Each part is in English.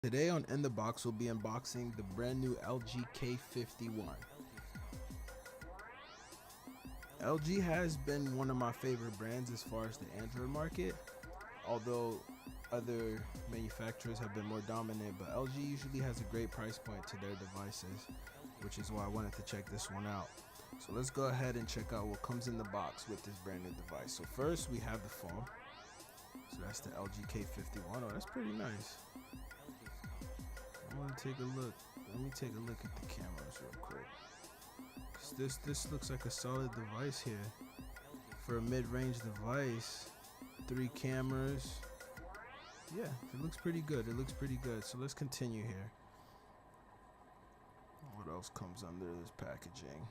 Today on In the Box, we'll be unboxing the brand new LG K51. LG has been one of my favorite brands as far as the Android market, although other manufacturers have been more dominant, but LG usually has a great price point to their devices, which is why I wanted to check this one out. So let's go ahead and check out what comes in the box with this brand new device. So first we have the phone. So that's the LG K51. Oh, that's pretty nice. I want to take a look. Let me take a look at the cameras real quick. Cause this looks like a solid device here for a mid-range device. 3 cameras. Yeah, it looks pretty good. It looks pretty good. So let's continue here. What else comes under this packaging?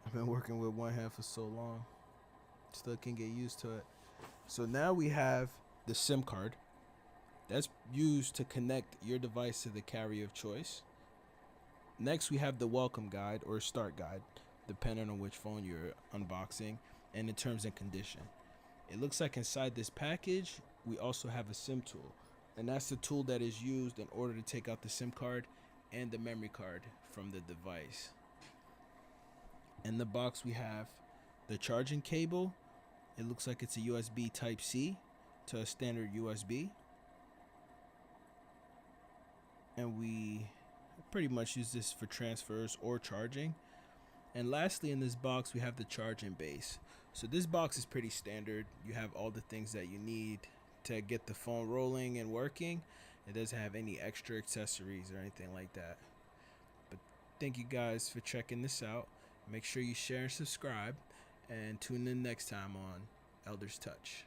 I've been working with one hand for so long. Still can get used to it. So now we have the SIM card. That's used to connect your device to the carrier of choice. Next, we have the welcome guide or start guide, depending on which phone you're unboxing, and the terms and condition. It looks like inside this package, we also have a SIM tool, and that's the tool that is used in order to take out the SIM card and the memory card from the device. In the box, we have the charging cable. It looks like it's a USB Type-C to a standard USB. And we pretty much use this for transfers or charging. And lastly, in this box we have the charging base. So this box is pretty standard. You have all the things that you need to get the phone rolling and working. It doesn't have any extra accessories or anything like that. But thank you guys for checking this out. Make sure you share and subscribe, and tune in next time on Elder's Touch.